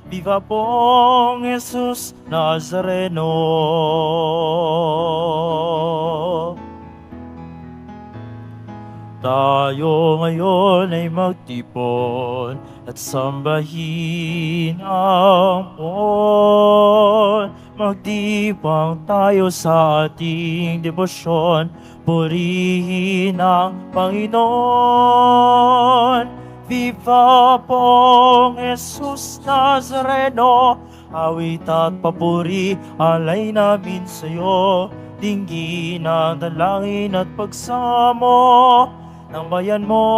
Viva pong Jesus Nazareno. Tayo ngayon ay magtipon at sambahin ang Poon. Magdibang tayo sa ating debosyon, purihin ang Panginoon. Viva pong Jesus Nazareno, awit at papuri, alay namin sa'yo. Dinggin ang dalangin at pagsamo ng bayan mo.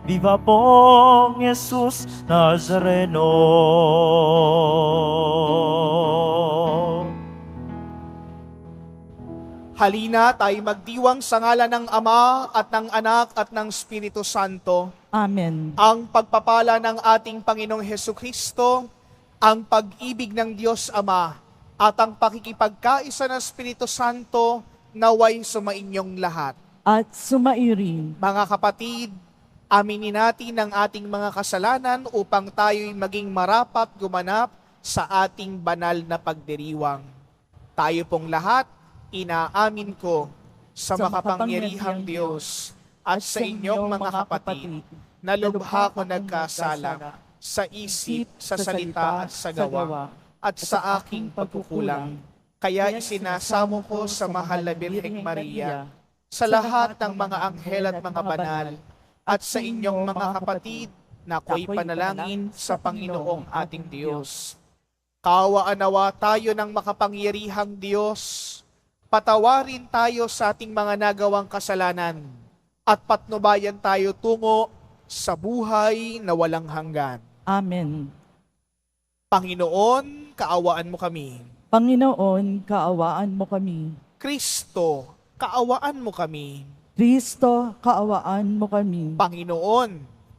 Viva pong Jesus Nazareno. Halina tayo magdiwang sa ngalan ng Ama at ng Anak at ng Espiritu Santo. Amen. Ang pagpapala ng ating Panginoong Hesukristo, ang pag-ibig ng Diyos Ama, at ang pakikipagkaisa ng Espiritu Santo naway sumainyong lahat. At sumairin. Mga kapatid, aminin natin ang ating mga kasalanan upang tayo'y maging marapat gumanap sa ating banal na pagdiriwang. Tayo pong lahat, inaamin ko sa makapangyarihang Diyos at sa inyong mga kapatid na lubha ko nagkasala sa isip, sa salita at sa gawa at sa aking pagkukulang. Kaya isinasamo ko sa mahal na Birheng Maria, sa lahat ng mga anghel at mga banal, at sa inyong mga kapatid na ako'y panalangin sa Panginoong ating Diyos. Kaawaan nawa tayo ng makapangyarihang Diyos, patawarin tayo sa ating mga nagawang kasalanan, at patnubayan tayo tungo sa buhay na walang hanggan. Amen. Panginoon, kaawaan mo kami. Panginoon, kaawaan mo kami. Kristo, kaawaan mo kami. Kristo, kaawaan mo kami. Panginoon,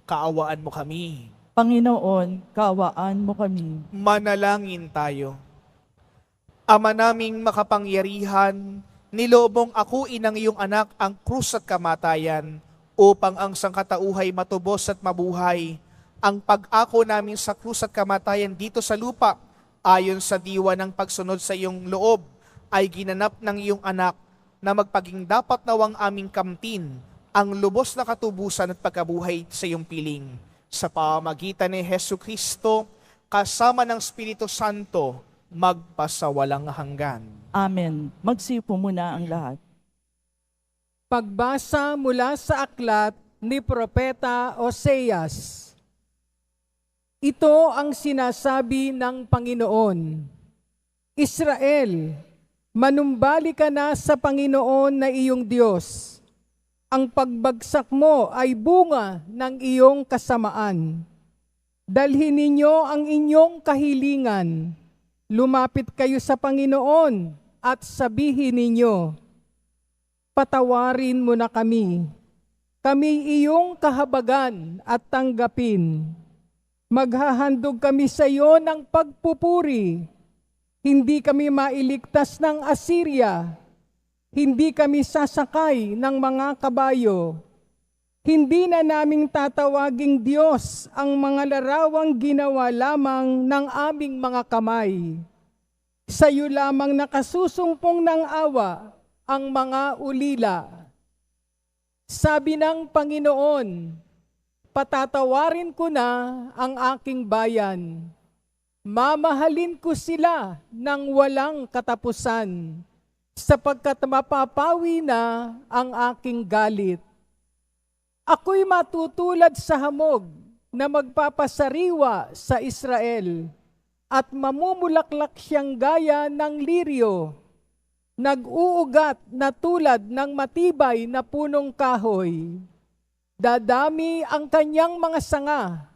kaawaan mo kami. Panginoon, kaawaan mo kami. Manalangin tayo. Ama naming makapangyarihan, nilobong akuin ng iyong anak ang krus at kamatayan upang ang sangkatauhay matubos at mabuhay. Ang pag-ako namin sa krus at kamatayan dito sa lupa, ayon sa diwa ng pagsunod sa iyong loob, ay ginanap ng iyong anak na magpaging dapat nawang aming kamtin ang lubos na katubusan at pagkabuhay sa iyong piling. Sa pamamagitan ni Hesukristo, kasama ng Espiritu Santo, magpasawalang hanggan. Amen. Magsipo muna ang lahat. Pagbasa mula sa aklat ni Propeta Oseas. Ito ang sinasabi ng Panginoon. Israel, manumbali ka na sa Panginoon na iyong Diyos. Ang pagbagsak mo ay bunga ng iyong kasamaan. Dalhin ninyo ang inyong kahilingan. Lumapit kayo sa Panginoon at sabihin ninyo, patawarin mo na kami. Kami iyong kahabagan at tanggapin. Maghahandog kami sa iyo ng pagpupuri. Hindi kami mailigtas ng Assyria. Hindi kami sasakay ng mga kabayo. Hindi na naming tatawaging Diyos ang mga larawang ginawa lamang ng aming mga kamay. Sa iyo lamang nakasusumpong ng awa ang mga ulila. Sabi ng Panginoon, patatawarin ko na ang aking bayan. Mamahalin ko sila ng walang katapusan, sapagkat mapapawi na ang aking galit. Ako'y matutulad sa hamog na magpapasariwa sa Israel at mamumulaklak siyang gaya ng liryo, nag-uugat na tulad ng matibay na punong kahoy. Dadami ang kanyang mga sanga,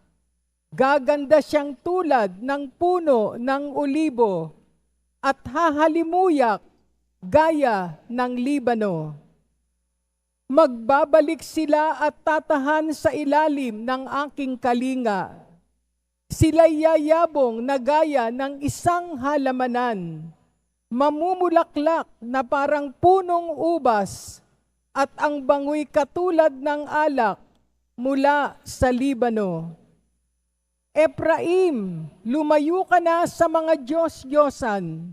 gaganda siyang tulad ng puno ng olibo at hahalimuyak gaya ng Libano. Magbabalik sila at tatahan sa ilalim ng aking kalinga. Sila'y yayabong na gaya ng isang halamanan, mamumulaklak na parang punong ubas, at ang bangoy katulad ng alak mula sa Libano. Ephraim, lumayo ka na sa mga Diyos-Diyosan.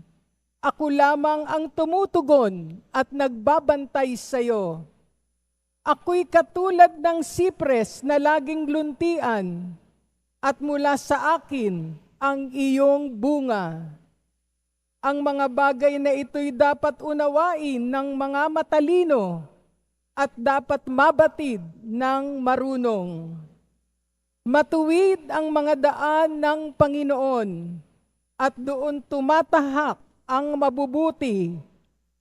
Ako lamang ang tumutugon at nagbabantay sa iyo. Ako'y katulad ng sipres na laging luntian, at mula sa akin ang iyong bunga. Ang mga bagay na ito'y dapat unawain ng mga matalino at dapat mabatid ng marunong. Matuwid ang mga daan ng Panginoon at doon tumatahak ang mabubuti,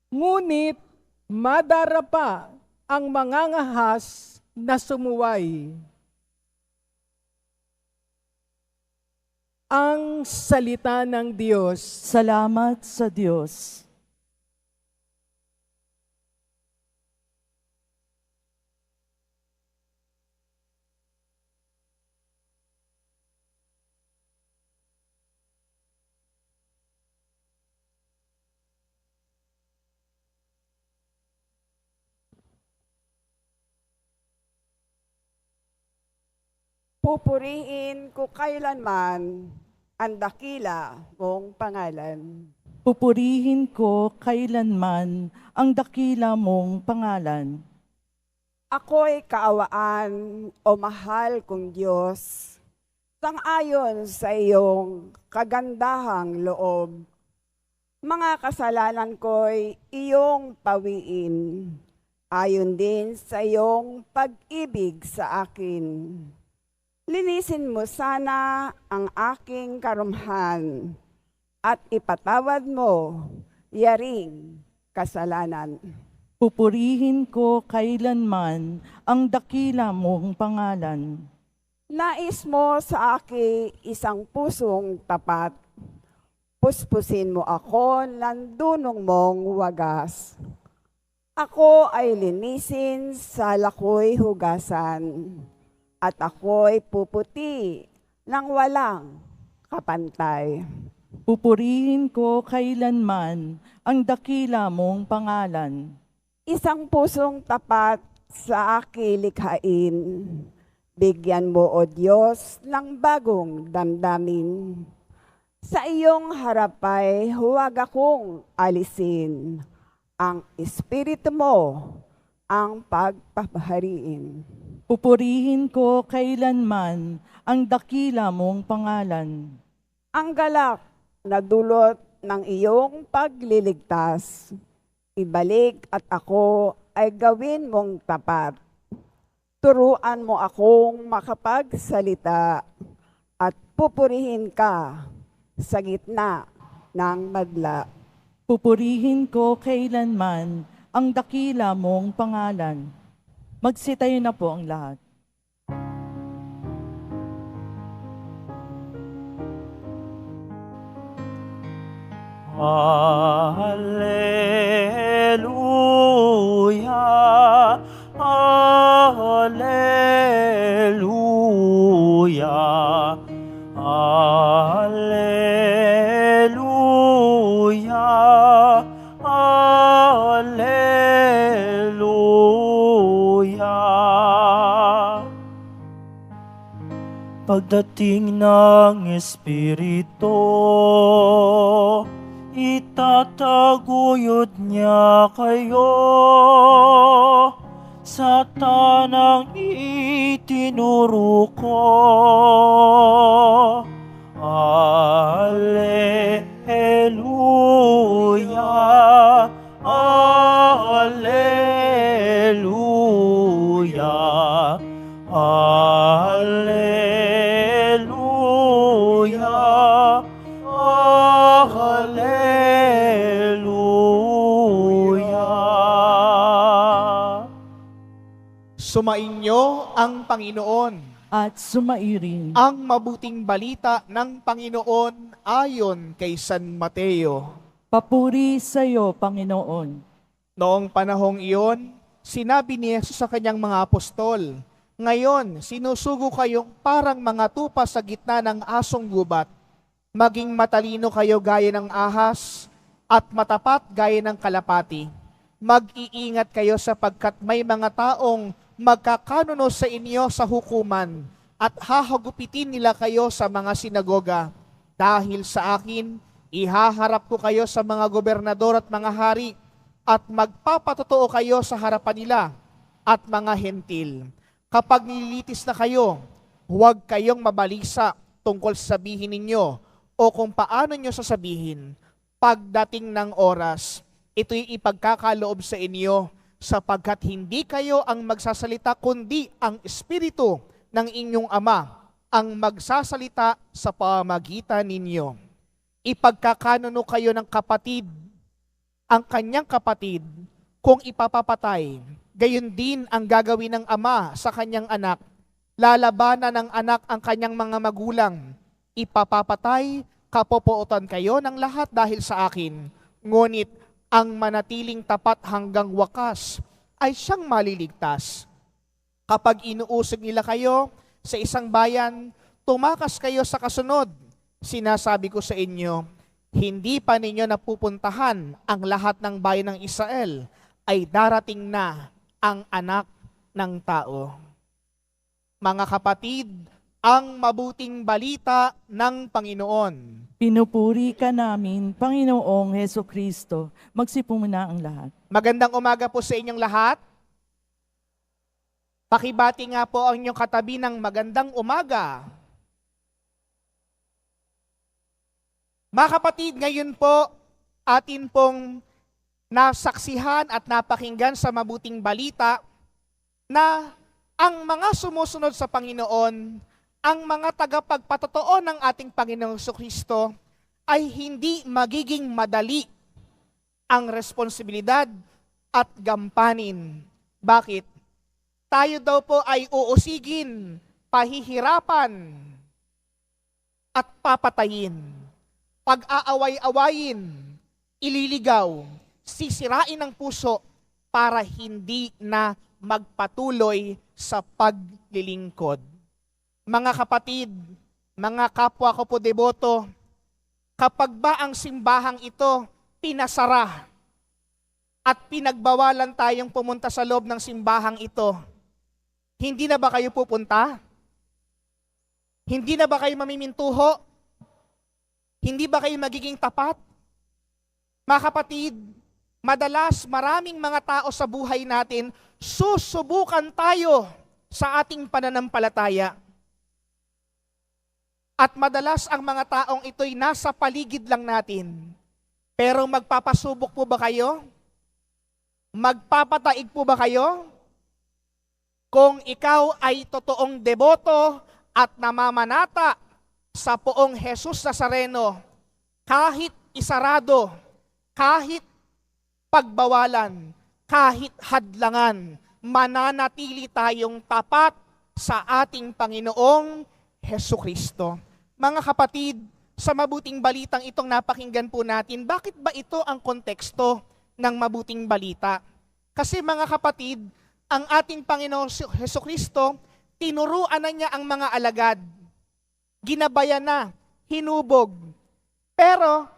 ngunit madarapa ang mangangahas na sumuway. Ang salita ng Diyos. Salamat sa Diyos. Pupurihin ko kailanman ang dakila mong pangalan. Pupurihin ko kailanman ang dakila mong pangalan. Ako'y kaawaan o mahal kong Diyos, sang-ayon sa iyong kagandahang loob. Mga kasalanan ko'y iyong pawiin, ayon din sa iyong pag-ibig sa akin. Linisin mo sana ang aking karumhan at ipatawad mo yaring kasalanan. Pupurihin ko kailanman ang dakila mong pangalan. Nais mo sa akin isang pusong tapat. Puspusin mo ako ng dunong mong wagas. Ako ay linisin sa lako'y hugasan. At ako'y puputi ng walang kapantay. Pupurihin ko kailanman ang dakila mong pangalan. Isang pusong tapat sa aking likhain. Bigyan mo, O Diyos, ng bagong damdamin. Sa iyong harapay, huwag akong alisin. Ang Espiritu mo ang pagpapahariin. Pupurihin ko kailanman ang dakila mong pangalan. Ang galak na dulot ng iyong pagliligtas, ibalik at ako ay gawin mong tapat. Turuan mo akong makapagsalita at pupurihin ka sa gitna ng madla. Pupurihin ko kailanman ang dakila mong pangalan. Magsitayo na po ang lahat. Alleluia, alleluia, alleluia, alleluia. Pagdating ng Espiritu, itataguyod niya kayo sa tanang itinuro ko. Alleluia, alleluia, alleluia, alleluia. Sumainyo ang Panginoon. At sumairin. Ang mabuting balita ng Panginoon ayon kay San Mateo. Papuri sa iyo, Panginoon. Noong panahong iyon, sinabi ni Jesus sa kanyang mga apostol, "Ngayon, sinusugo kayong parang mga tupa sa gitna ng asong gubat. Maging matalino kayo gaya ng ahas at matapat gaya ng kalapati. Mag-iingat kayo sapagkat may mga taong magkakanuno sa inyo sa hukuman at hahagupitin nila kayo sa mga sinagoga. Dahil sa akin, ihaharap ko kayo sa mga gobernador at mga hari, at magpapatotoo kayo sa harapan nila at mga hentil. Kapag nililitis na kayo, huwag kayong mabalisa tungkol sa sabihin ninyo o kung paano nyo sasabihin. Pagdating ng oras, ito'y ipagkakaloob sa inyo sapagkat hindi kayo ang magsasalita kundi ang Espiritu ng inyong Ama ang magsasalita sa pamagitan ninyo. Ipagkakanuno kayo ng kapatid ang kanyang kapatid kung ipapapatay. Gayon din ang gagawin ng ama sa kanyang anak. Lalabanan ng anak ang kanyang mga magulang. Ipapapatay, kapopootan kayo ng lahat dahil sa akin. Ngunit ang manatiling tapat hanggang wakas ay siyang maliligtas. Kapag inuusig nila kayo sa isang bayan, tumakas kayo sa kasunod. Sinasabi ko sa inyo, hindi pa ninyo napupuntahan ang lahat ng bayan ng Israel, ay darating na ang anak ng tao. Mga kapatid, ang mabuting balita ng Panginoon. Pinupuri ka namin, Panginoong Heso Kristo. Magsipo muna ang lahat. Magandang umaga po sa inyong lahat. Pakibati nga po ang inyong katabi ng magandang umaga. Mga kapatid, ngayon po atin pong nasaksihan at napakinggan sa mabuting balita na ang mga sumusunod sa Panginoon, ang mga tagapagpatotoo ng ating Panginoong Kristo ay hindi magiging madali ang responsibilidad at gampanin. Bakit? Tayo daw po ay uusigin, pahihirapan, at papatayin. Pag-aaway-awayin, ililigaw, sisirain ang puso para hindi na magpatuloy sa paglilingkod. Mga kapatid, mga kapwa ko po deboto, kapag ba ang simbahang ito pinasara at pinagbawalan tayong pumunta sa loob ng simbahang ito, hindi na ba kayo pupunta? Hindi na ba kayo mamimintuho? Hindi ba kayo magiging tapat? Mga kapatid, madalas maraming mga tao sa buhay natin, susubukan tayo sa ating pananampalataya. At madalas ang mga taong ito'y nasa paligid lang natin. Pero magpapasubok po ba kayo? Magpapataig po ba kayo? Kung ikaw ay totoong deboto at namamanata sa poong Jesus Nazareno, kahit isarado, kahit pagbawalan, kahit hadlangan, mananatili tayong tapat sa ating Panginoong Hesukristo. Mga kapatid, sa mabuting balitang itong napakinggan po natin, bakit ba ito ang konteksto ng mabuting balita? Kasi mga kapatid, ang ating Panginoong Hesukristo, tinuruan na niya ang mga alagad. Ginabayan na, hinubog. Pero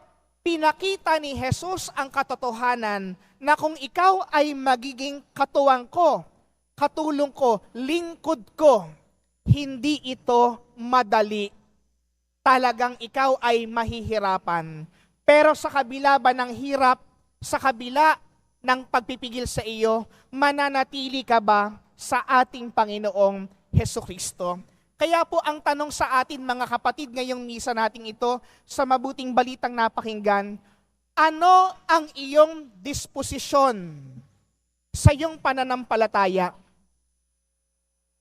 pinakita ni Jesus ang katotohanan na kung ikaw ay magiging katuwang ko, katulong ko, lingkod ko, hindi ito madali. Talagang ikaw ay mahihirapan. Pero sa kabila ba ng hirap, sa kabila ng pagpipigil sa iyo, mananatili ka ba sa ating Panginoong Hesukristo? Kaya po ang tanong sa atin mga kapatid ngayong misa nating ito, sa mabuting balitang napakinggan, ano ang iyong disposisyon sa iyong pananampalataya?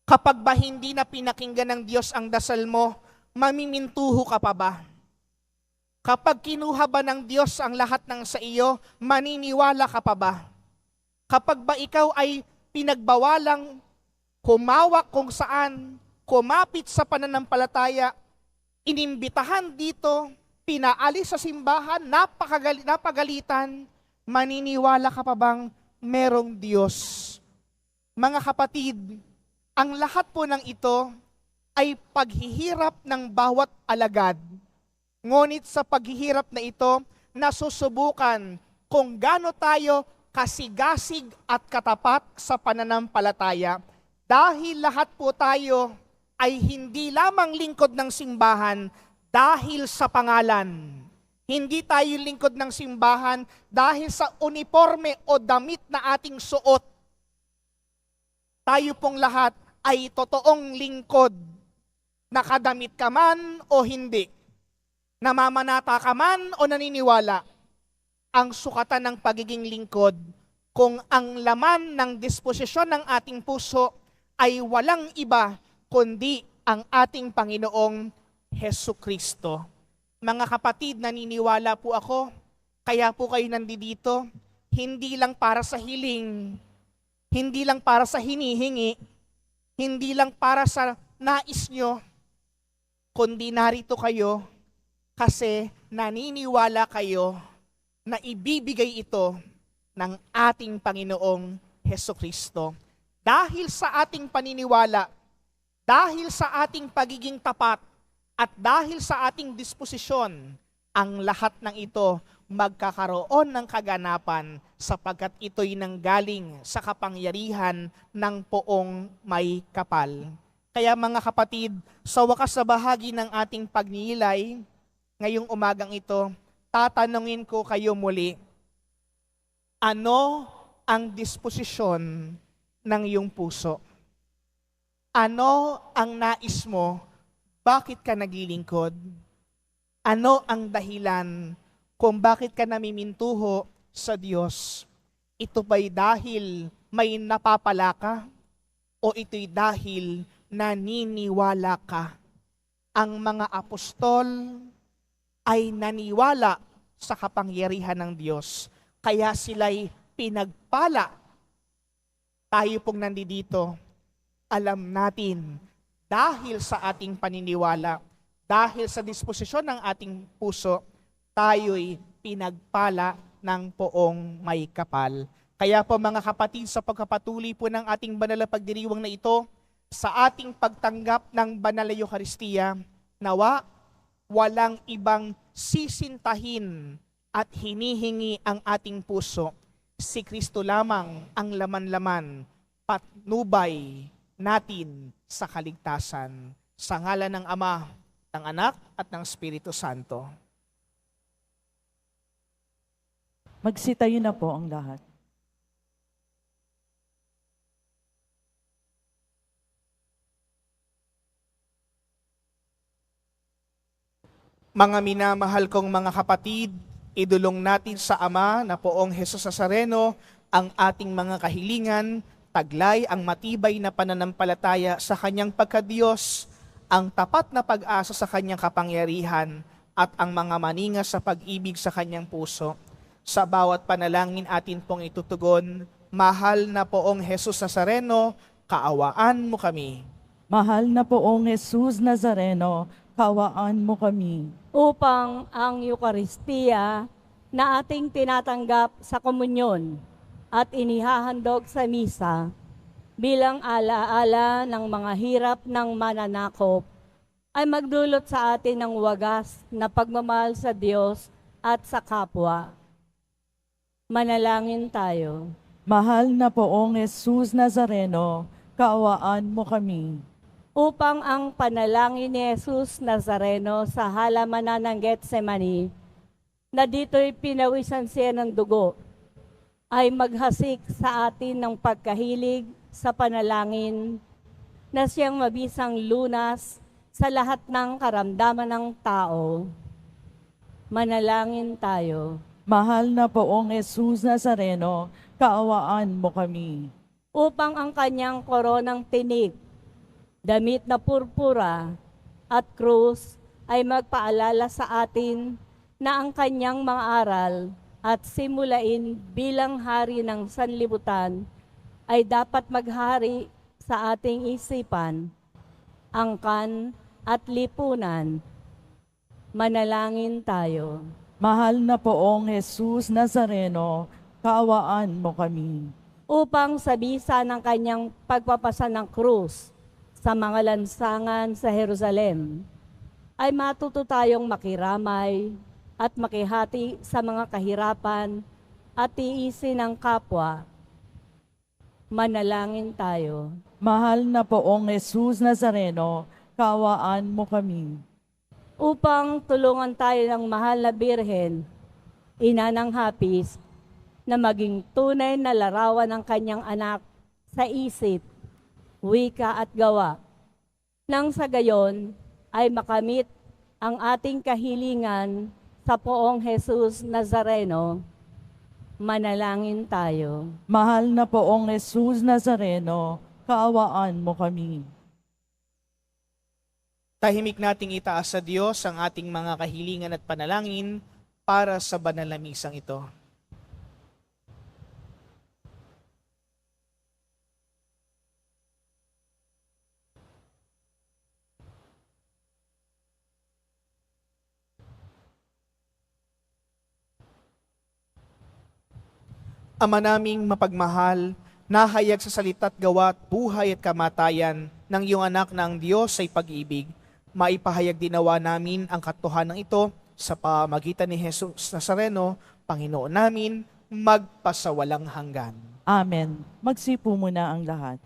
Kapag ba hindi na pinakinggan ng Diyos ang dasal mo, mamimintuho ka pa ba? Kapag kinuha ba ng Diyos ang lahat ng sa iyo, maniniwala ka pa ba? Kapag ba ikaw ay pinagbawalang humawak kung saan, kumapit sa pananampalataya, inimbitahan dito, pinaalis sa simbahan, napagalitan, maniniwala ka pa bang merong Diyos? Mga kapatid, ang lahat po ng ito ay paghihirap ng bawat alagad. Ngunit sa paghihirap na ito, nasusubukan kung gaano tayo kasigasig at katapat sa pananampalataya. Dahil lahat po tayo ay hindi lamang lingkod ng simbahan dahil sa pangalan. Hindi tayo lingkod ng simbahan dahil sa uniforme o damit na ating suot. Tayo pong lahat ay totoong lingkod. Nakadamit ka man o hindi. Namamanata ka man o naniniwala. Ang sukatan ng pagiging lingkod kung ang laman ng disposisyon ng ating puso ay walang iba kundi ang ating Panginoong Hesukristo. Mga kapatid, naniniwala po ako, kaya po kayo nandito, hindi lang para sa hiling, hindi lang para sa hinihingi, hindi lang para sa nais nyo, kundi narito kayo kasi naniniwala kayo na ibibigay ito ng ating Panginoong Hesukristo. Dahil sa ating paniniwala, dahil sa ating pagiging tapat, at dahil sa ating disposisyon, ang lahat ng ito magkakaroon ng kaganapan sapagkat ito'y nanggaling sa kapangyarihan ng Poong May Kapal. Kaya mga kapatid, sa wakas na bahagi ng ating pagnilay, ngayong umagang ito, tatanungin ko kayo muli, ano ang disposisyon ng iyong puso? Ano ang nais mo? Bakit ka naglilingkod? Ano ang dahilan kung bakit ka namimintuho sa Diyos? Ito ba'y dahil may napapala ka? O ito'y dahil naniniwala ka? Ang mga apostol ay naniwala sa kapangyarihan ng Diyos. Kaya sila'y pinagpala. Tayo pong nandito, alam natin, dahil sa ating paniniwala, dahil sa disposisyon ng ating puso, tayo'y pinagpala ng Poong May Kapal. Kaya po mga kapatid, sa pagkapatuloy po ng ating banal na pagdiriwang na ito, sa ating pagtanggap ng banal na Eucharistia, nawa walang ibang sisintahin at hinihingi ang ating puso. Si Kristo lamang ang laman-laman, patnubay natin sa kaligtasan. Sa ngalan ng Ama, ng Anak, at ng Espiritu Santo. Magsitayo na po ang lahat. Mga minamahal kong mga kapatid, idulong natin sa Ama na Poong Jesus Nazareno ang ating mga kahilingan, taglay ang matibay na pananampalataya sa Kanyang pagkadiyos, ang tapat na pag-asa sa Kanyang kapangyarihan, at ang mga maninga sa pag-ibig sa Kanyang puso. Sa bawat panalangin atin pong itutugon, mahal na Poong Jesus Nazareno, kaawaan mo kami. Mahal na Poong Jesus Nazareno, kaawaan mo kami. Upang ang Eucharistia na ating tinatanggap sa komunyon at inihahandog sa misa bilang alaala ng mga hirap ng mananakop ay magdulot sa atin ng wagas na pagmamahal sa Diyos at sa kapwa. Manalangin tayo. Mahal na Poong Jesus Nazareno, kaawaan mo kami. Upang ang panalangin ni Jesus Nazareno sa halamanan ng Getsemani, na dito'y pinawisan siya ng dugo, ay maghasik sa atin ng pagkahilig sa panalangin na siyang mabisang lunas sa lahat ng karamdaman ng tao. Manalangin tayo. Mahal na Poong Jesus Nazareno, kaawaan mo kami. Upang ang kanyang koronang tinik, damit na purpura at krus ay magpaalala sa atin na ang kanyang mga aral at simulain bilang hari ng sanlibutan ay dapat maghari sa ating isipan, angkan at lipunan. Manalangin tayo. Mahal na Poong Jesus Nazareno, kaawaan mo kami. Upang sa bisa ng kanyang pagpapasa ng krus sa mga lansangan sa Jerusalem, ay matuto tayong makiramay at makihati sa mga kahirapan at tiisin ng kapwa. Manalangin tayo. Mahal na poong Jesus Nazareno, kaawaan mo kami. Upang tulungan tayo ng mahal na Birhen, ina ng hapis, na maging tunay na larawan ng kanyang anak sa isip, wika at gawa. Nang sa gayon ay makamit ang ating kahilingan sa poong Jesus Nazareno. Manalangin tayo. Mahal na poong Jesus Nazareno, kaawaan mo kami. Tahimik nating itaas sa Diyos ang ating mga kahilingan at panalangin para sa banal na misang ito. Ama naming mapagmahal, nahayag sa salita't gawa at buhay at kamatayan ng iyong anak na ang Diyos ay pag-ibig, maipahayag dinawa namin ang katotohanan ito sa pamamagitan ni Jesus Nazareno, Panginoon namin, magpasawalang hanggan. Amen. Magsipo muna ang lahat.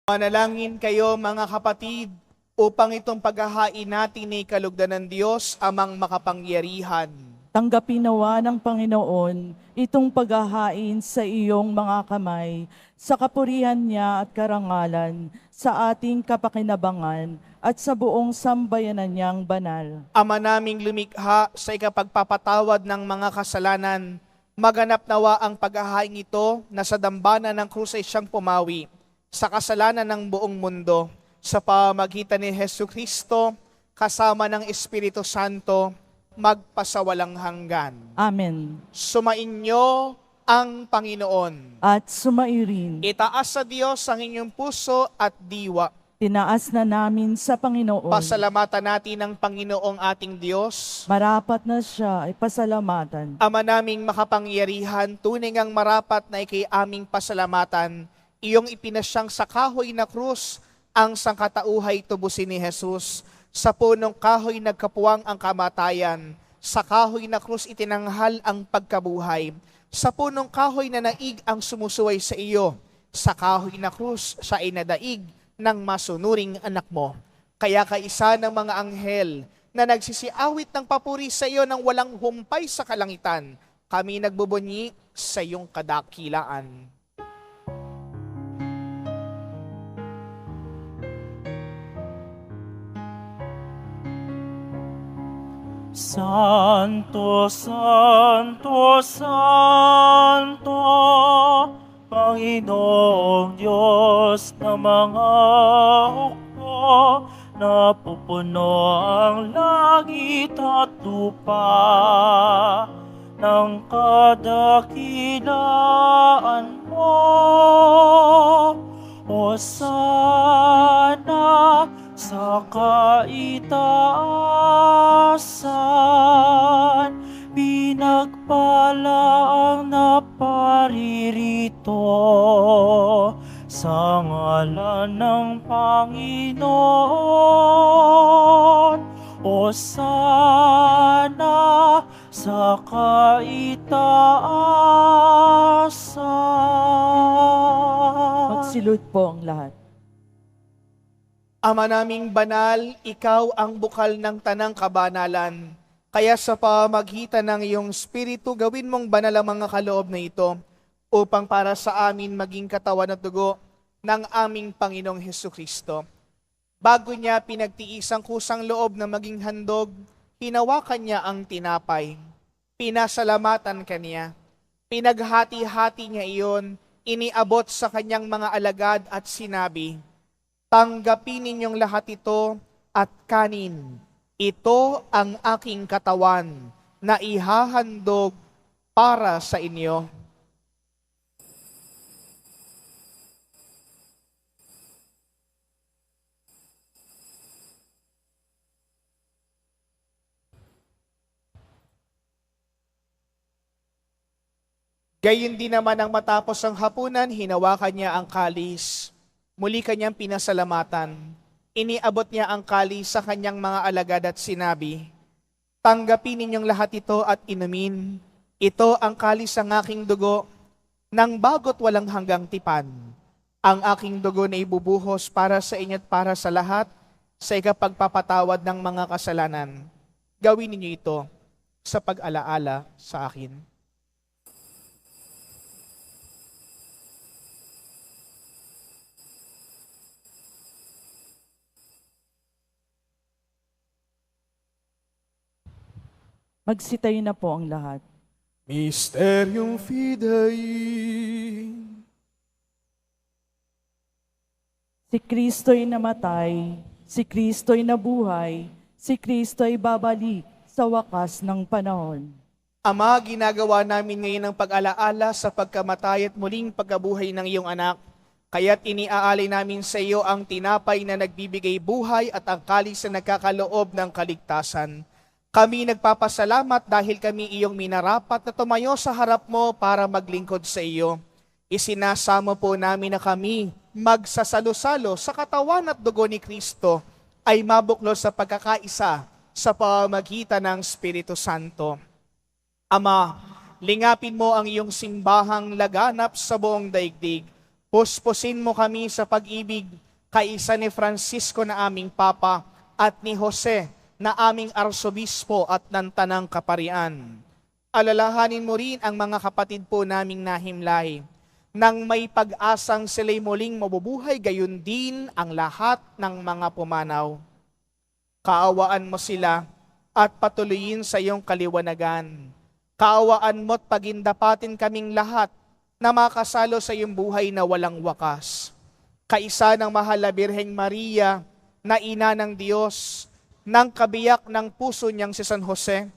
Manalangin kayo mga kapatid, upang itong paghahain natin ay kalugdan ng Diyos, amang makapangyarihan. Tanggapin nawa ng Panginoon itong paghahain sa iyong mga kamay, sa kapurihan niya at karangalan, sa ating kapakinabangan at sa buong sambayanan niyang banal. Ama naming lumikha sa ikapagpapatawad ng mga kasalanan, maganap nawa ang paghahain ito na sa dambana ng krus ay siyang pumawi sa kasalanan ng buong mundo, sa pamamagitan ni Jesucristo, kasama ng Espiritu Santo, magpasawalang hanggan. Amen. Sumainyo ang Panginoon. At sumairin, Itaas sa Diyos ang inyong puso at diwa. tinaas na namin sa Panginoon. Pasalamatan natin ang Panginoong ating Diyos. Marapat na siya ay pasalamatan. Ama naming makapangyarihan, tunay ngang marapat na ikay aming pasalamatan, iyong ipinasyang sa kahoy na krus ang sangkatauhay tubusin ni Jesus. Sa punong kahoy nagkapuwang ang kamatayan, sa kahoy na krus itinanghal ang pagkabuhay. Sa punong kahoy na naig ang sumusuway sa iyo, sa kahoy na krus siya ay nadaig ng masunuring anak mo. Kaya kaisa ng mga anghel na nagsisiawit ng papuri sa iyo ng walang humpay sa kalangitan, kami nagbubunyi sa iyong kadakilaan. Santo, Santo, Santo, Panginoong Diyos ng mga hukbo, napupuno ang langit at lupa ng kadakilaan mo. Hosana sa kaitaasan, pala ang naparirito sa ngalan ng Panginoon. O sana sa kaitaasan. Magsilud po ang lahat. Ama naming banal, ikaw ang bukal ng tanang kabanalan. Kaya sa pamagitan ng iyong Espiritu, gawin mong banal ang mga kaloob na ito upang para sa amin maging katawan at dugo ng aming Panginoong Hesukristo. Bago niya pinagtiis ang kusang loob na maging handog, hinawakan niya ang tinapay. Pinasalamatan kaniya. Pinaghati-hati niya iyon, iniabot sa kanyang mga alagad at sinabi, "Tanggapin ninyong lahat ito at kanin. Ito ang aking katawan na ihahandog para sa inyo." Gayon din naman ang matapos ang hapunan, hinawakan niya ang kalis. Muli kanyang pinasalamatan. Iniabot niya ang kalis sa kanyang mga alagad at sinabi, "Tanggapin ninyong lahat ito at inumin. Ito ang kalis ng aking dugo, ng bago't walang hanggang tipan. Ang aking dugo na ibubuhos para sa inyo at para sa lahat, sa ikapagpapatawad ng mga kasalanan. Gawin ninyo ito sa pag-alaala sa akin." Magsitayo na po ang lahat. Mysterium Fidei. Si Kristo'y namatay, si Kristo'y nabuhay, si Kristo'y babalik sa wakas ng panahon. Ama, ginagawa namin ngayon ang pag-alaala sa pagkamatay at muling pagkabuhay ng iyong anak. Kaya't iniaalay namin sa iyo ang tinapay na nagbibigay buhay at ang kalis na nagkakaloob ng kaligtasan. Kami nagpapasalamat dahil kami iyong minarapat na tumayo sa harap mo para maglingkod sa iyo. Isinasamo po namin na kami magsasalo-salo sa katawan at dugo ni Kristo ay mabuklos sa pagkakaisa sa pamamagitan ng Espiritu Santo. Ama, lingapin mo ang iyong simbahang laganap sa buong daigdig. Puspusin mo kami sa pag-ibig kaisa ni Francisco na aming Papa at ni Jose na aming Arsobispo at ng Tanang Kaparian. Alalahanin mo rin ang mga kapatid po naming nahimlay, nang may pag-asang sila'y muling mabubuhay, gayon din ang lahat ng mga pumanaw. Kaawaan mo sila at patuloyin sa iyong kaliwanagan. Kaawaan mo't pagindapatin kaming lahat na makasalo sa iyong buhay na walang wakas. Kaisa ng mahal na Birheng Maria na ina ng Diyos, ng kabiyak ng puso niyang si San Jose,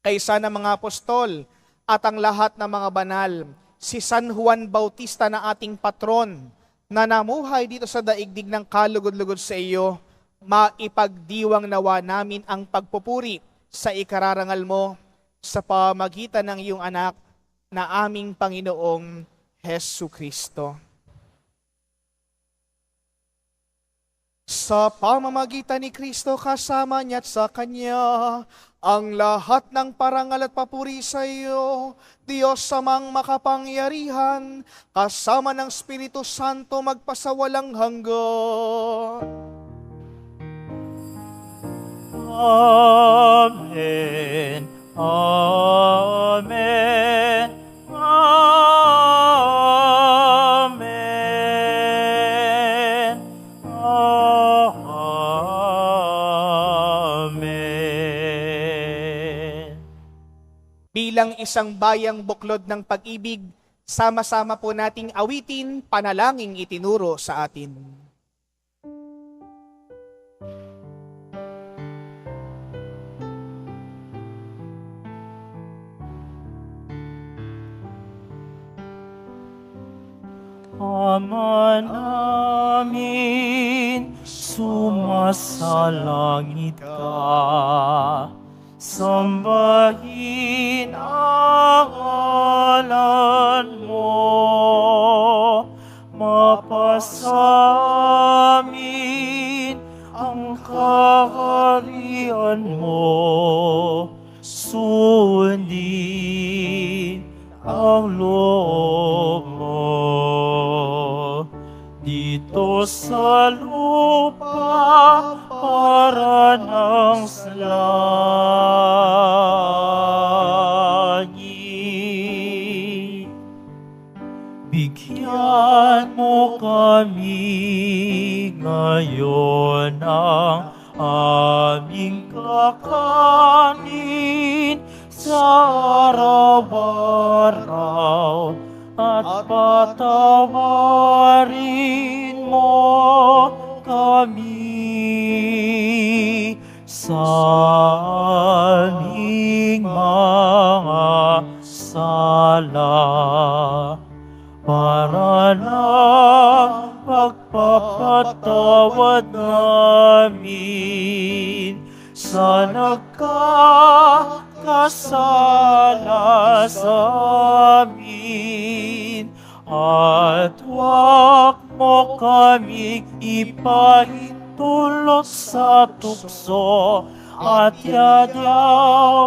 kaisa ng mga apostol at ang lahat ng mga banal, si San Juan Bautista na ating patron, na namuhay dito sa daigdig ng kalugod-lugod sa iyo, maipagdiwang nawa namin ang pagpupuri sa ikararangal mo sa pamagitan ng iyong anak na aming Panginoong Hesukristo. Sa pamamagitan ni Kristo kasama niya at sa Kanya, ang lahat ng parangal at papuri sa iyo, Diyos samang makapangyarihan, kasama ng Espiritu Santo magpasawalang hanggan. Amen. Amen. Amen. Amen. Bilang isang bayang buklod ng pag-ibig, sama-sama po nating awitin panalangin itinuro sa atin. Ama namin, sumasalangit ka. sambahin ang ngalan mo, mapasamin ang kaharian mo, sundin ang loob mo. Dito sa lupa para ng sa langit. Bigyan mo kami ngayon ng aming kakanin sa araw-araw, at patawarin mo kami sa aming mga sala, para ng pagpapatawad namin sa nagkakasala sa amin, at huwag mo kaming ipahintulot sa tukso, at yadya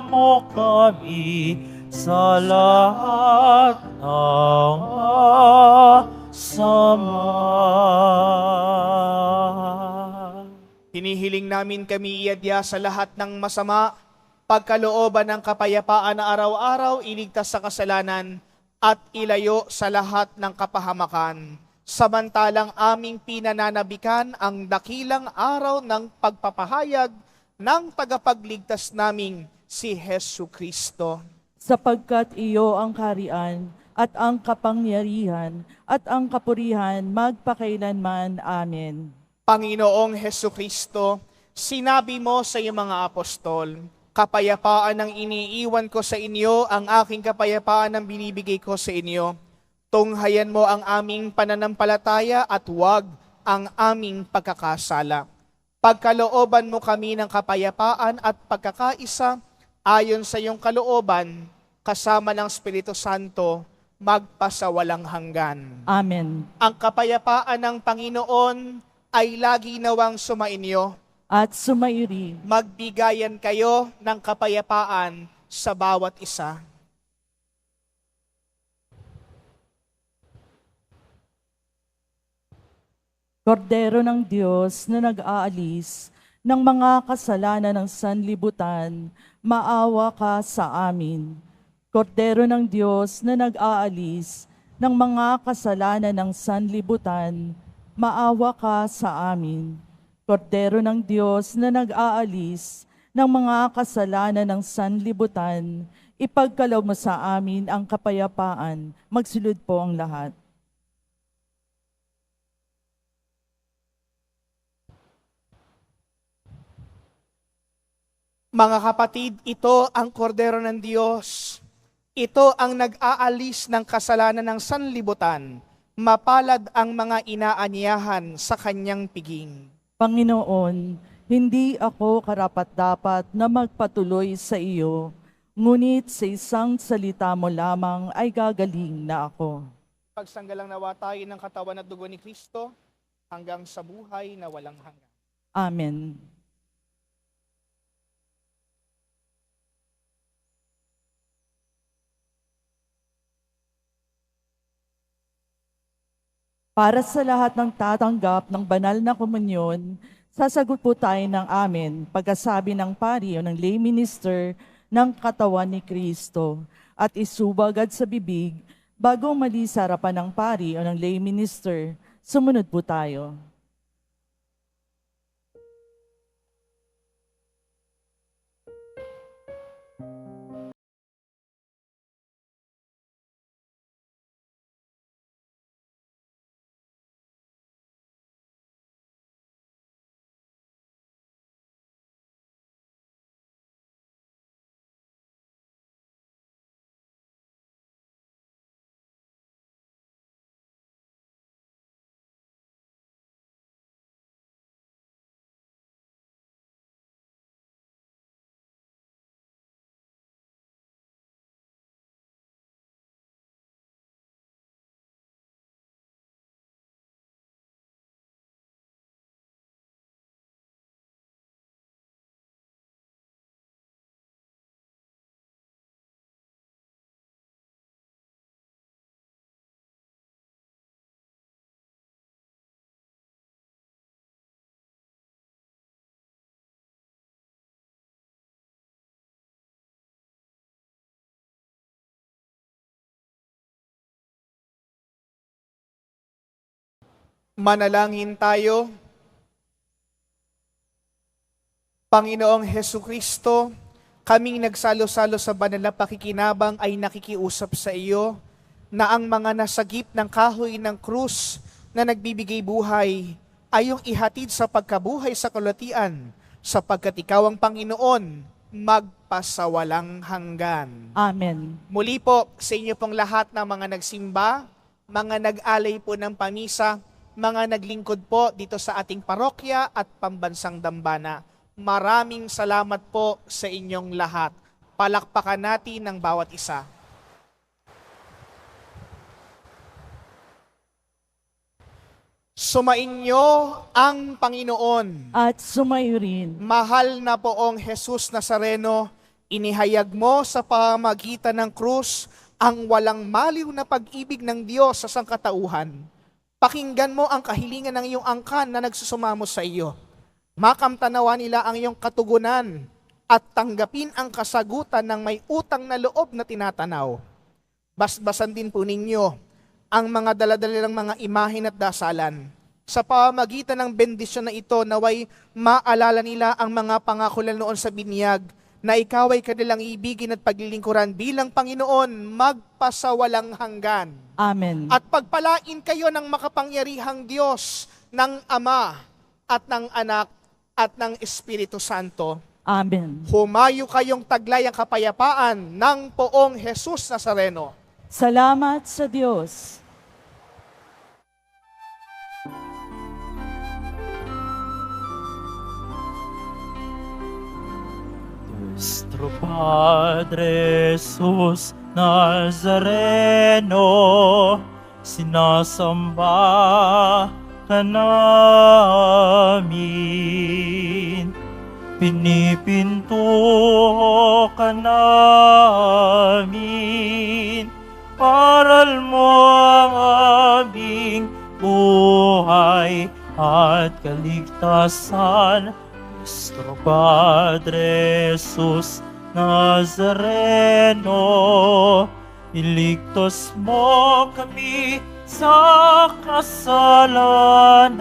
mo kami sa lahat ng masama. Hinihiling namin kami iadya sa lahat ng masama, pagkalooban ng kapayapaan na araw-araw, iligtas sa kasalanan, at ilayo sa lahat ng kapahamakan. Samantalang aming pinananabikan ang dakilang araw ng pagpapahayag ng tagapagligtas naming si Hesu Kristo. Sapagkat iyo ang kaharian at ang kapangyarihan at ang kapurihan magpakailanman. Amen. Panginoong Hesu Kristo, sinabi mo sa iyong mga apostol, kapayapaan ang iniiwan ko sa inyo, ang aking kapayapaan ang binibigay ko sa inyo. Tunghayan mo ang aming pananampalataya at huwag ang aming pagkakasala. Pagkalooban mo kami ng kapayapaan at pagkakaisa, ayon sa iyong kalooban, kasama ng Espiritu Santo, magpasawalang hanggan. Amen. Ang kapayapaan ng Panginoon ay lagi nawang sumainyo. At sumairi. Magbigayan kayo ng kapayapaan sa bawat isa. Kordero ng Diyos na nag-aalis ng mga kasalanan ng sanlibutan, maawa ka sa amin. Kordero ng Diyos na nag-aalis ng mga kasalanan ng sanlibutan, maawa ka sa amin. Kordero ng Diyos na nag-aalis ng mga kasalanan ng sanlibutan, ipagkaloob mo sa amin ang kapayapaan. Magsulod po ang lahat. Mga kapatid, ito ang kordero ng Diyos. Ito ang nag-aalis ng kasalanan ng sanlibutan. Mapalad ang mga inaanyahan sa kanyang piging. Panginoon, hindi ako karapat-dapat na magpatuloy sa iyo, ngunit sa isang salita mo lamang ay gagaling na ako. Pagsanggalang nawa tayo ng katawan at dugo ni Kristo hanggang sa buhay na walang hanggan. Amen. Para sa lahat ng tatanggap ng banal na komunyon, sasagot po tayo ng amen pagkasabi ng pari o ng lay minister ng katawan ni Kristo at isubagad sa bibig bago mali sa harapan ng pari o ng lay minister. Sumunod po tayo. Manalangin tayo. Panginoong Hesu Kristo, kaming nagsalo-salo sa banal na pakikinabang ay nakikiusap sa iyo na ang mga nasagip ng kahoy ng krus na nagbibigay buhay ay iyong ihatid sa pagkabuhay sa kalutian, sapagkat ikaw ang Panginoon, magpasawalang hanggan. Amen. Muli po sa inyo pong lahat ng mga nagsimba, mga nag-alay po ng pamisa, mga naglingkod po dito sa ating parokya at pambansang dambana. Maraming salamat po sa inyong lahat. Palakpakan natin ng bawat isa. Sumainyo ang Panginoon. At sumayo rin. Mahal na poong Jesus Nazareno, inihayag mo sa pamagitan ng krus ang walang maliw na pag-ibig ng Diyos sa sangkatauhan. Pakinggan mo ang kahilingan ng iyong angkan na nagsusumamo sa iyo. Makamtanawa nila ang iyong katugunan at tanggapin ang kasagutan ng may utang na loob na tinatanaw. Basbasan din po ninyo ang mga daladalilang mga imahin at dasalan. Sa pamagitan ng bendisyon na ito, naway maalala nila ang mga pangakulan noon sa binyag na ikaw ay kanilang ibigin at paglilingkuran bilang Panginoon magpasawalang hanggan. Amen. At pagpalain kayo ng makapangyarihang Diyos ng Ama at ng Anak at ng Espiritu Santo. Amen. Humayo kayong taglay ang kapayapaan ng poong Jesus Nazareno. Salamat sa Diyos. Nuestro Padre Jesus Nazareno, sinasamba ka namin. Pinipinto ka namin. Paral mo ang aming buhay at kaligtasan. Nuestro Padre Jesus Nazareno, iligtas mo kami sa kasalanan.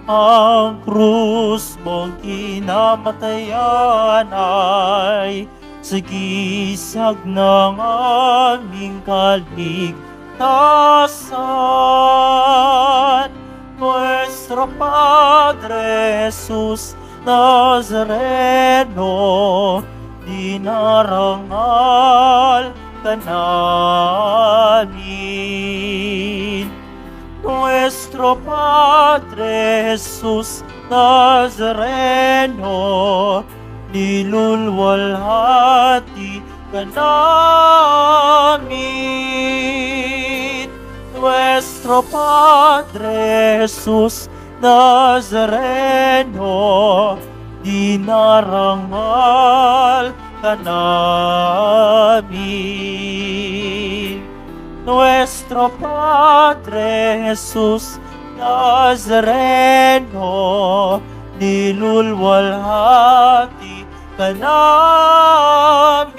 Ang krus mong kinamatayan ay sigisag ng aming kaligtasan. Nuestro Padre Jesus Nazareno, dinarangal ka namin. Nuestro Padre Jesus Nazareno, nilulwalhati ka namin. Nuestro Padre Jesus Nazareno, dinarangal ka namin. Nuestro Padre Jesus Nazareno, nilulwalhati ka namin.